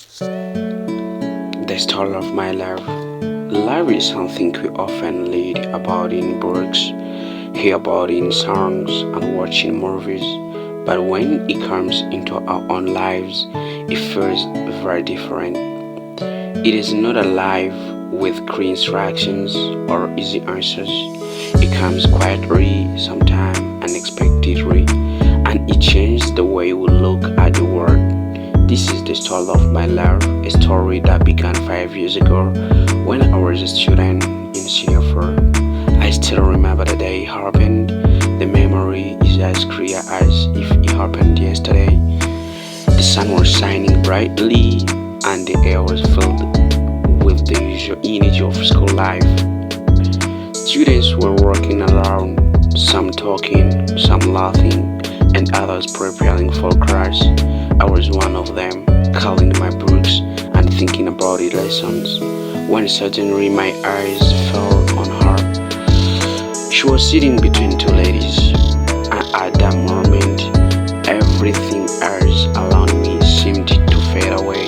The story of my life. Life is something we often read about in books, hear about in songs, and watch in movies. But when it comes into our own lives, it feels very different. It is not a life with clear instructions or easy answers. It comes quietly, sometimes unexpectedly, and it changes the way we look at the world. This is the story of my life, a story that began 5 years ago when I was a student in Singapore. I still remember the day it happened. The memory is as clear as if it happened yesterday. The sun was shining brightly and the air was filled with the usual energy of school life. Students were walking around, some talking, some laughing, and others preparing for class. I was one of them, calling my books and thinking about the lessons, when suddenly my eyes fell on her. She was sitting between two ladies, and at that moment, everything else around me seemed to fade away.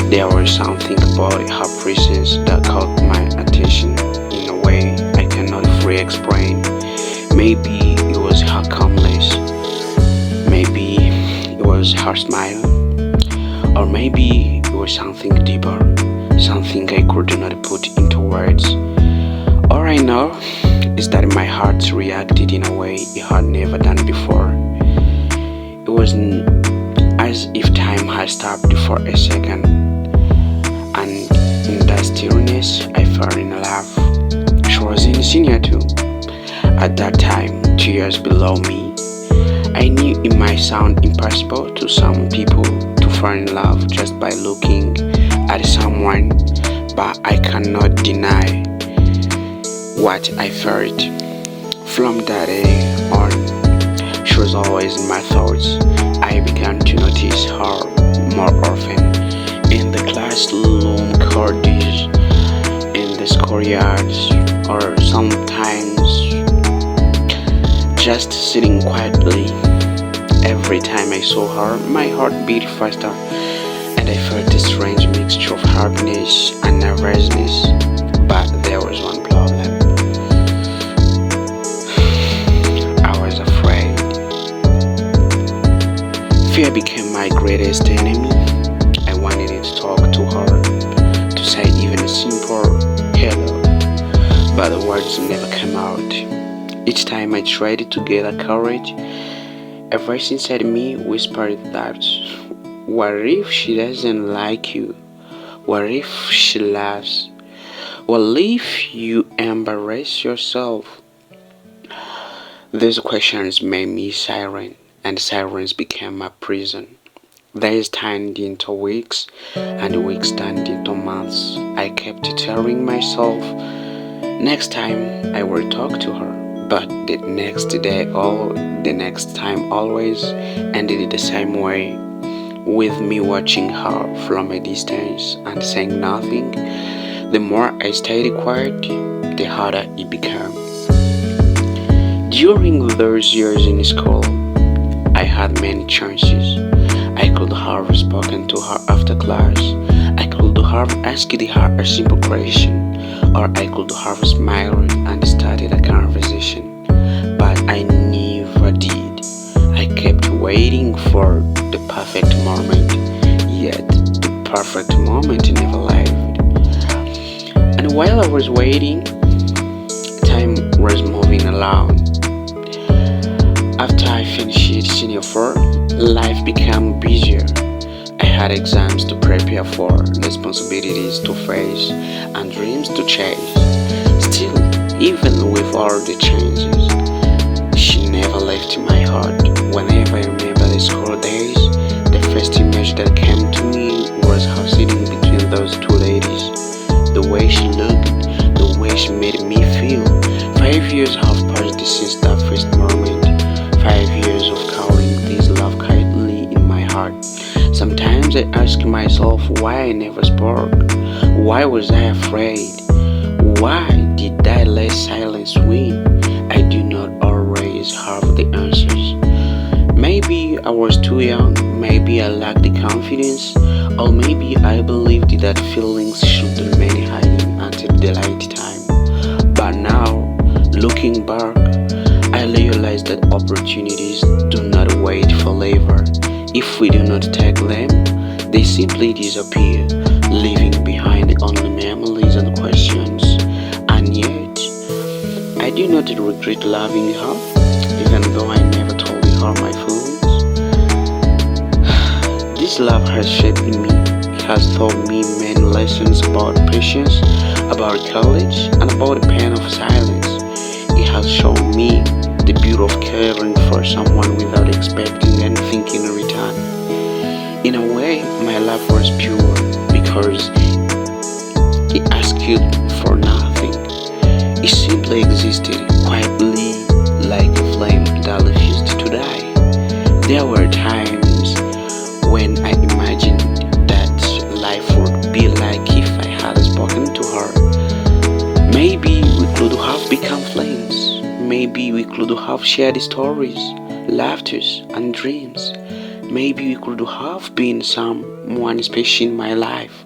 There was something about her presence that caught my attention in a way I cannot fully explain. Maybe it was her calmness, maybe it was her smile, or maybe it was something deeper, something I could not put into words. All I know is that my heart reacted in a way it had never done before. It was as if time had stopped for a second, and in that stillness, I fell in love. She was in senior too. At that time, 2 years below me. I knew it might sound impossible to some people to fall in love just by looking at someone, but I cannot deny what I felt. From that day on, she was always in my thoughts. I began to notice her more often in the classroom corridors, in the schoolyards, or sometimes just sitting quietly. Every time I saw her, my heart beat faster, and I felt a strange mixture of happiness and nervousness. But there was one problem. I was afraid. Fear became my greatest enemy. I wanted to talk to her, to say even a simple hello, but the words never came out. Each time I tried to gather courage, a voice inside me whispered that, what if she doesn't like you? What if she laughs? What if you embarrass yourself? These questions made me silent, and silence became my prison. Days turned into weeks, and weeks turned into months. I kept telling myself, next time I will talk to her. But the next day, the next time always ended the same way, with me watching her from a distance and saying nothing. The more I stayed quiet, the harder it became. During those years in school, I had many chances. I could have spoken to her after class. I could have asked her a simple question, or I could have smiled and started a conversation. But I never did. I kept waiting for the perfect moment, yet the perfect moment never arrived. And while I was waiting, time was moving along. After I finished senior 4, life became busier. I had exams to prepare for, responsibilities to face, and dreams to chase. Still, even with all the changes, she never left my heart. Whenever I remember the school days, the first image that came to me was her sitting between those two ladies. The way she looked, the way she made me feel. 5 years have passed since that first moment. 5 years of carrying this love quietly in my heart. Sometimes I ask myself why I never spoke. Why was I afraid? Why did I let silence win? I do not always have the answers. Maybe I was too young, maybe I lacked the confidence, or maybe I believed that feelings should remain hiding until the right time. But now, looking back, I realize that opportunities do not wait forever. If we do not take them, they simply disappear, leaving behind only memories and questions. And yet, I do not regret loving her, even though I never told her my feelings. This love has shaped me. It has taught me many lessons about patience, about courage, and about the pain of silence. It has shown me the beauty of caring for someone without expecting anything in return. In a way, my love was pure because it asked for nothing. It simply existed quietly like a flame that refused to die. There were times when I imagined that life would be like if I had spoken to her. Maybe we could have become friends. Maybe we could have shared stories, laughters, and dreams. Maybe we could have been someone special in my life,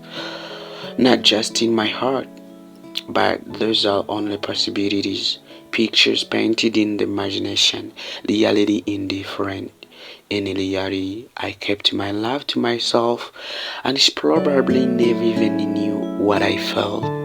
not just in my heart. But those are only possibilities, pictures painted in the imagination, reality indifferent. In reality, I kept my love to myself and probably never even knew what I felt.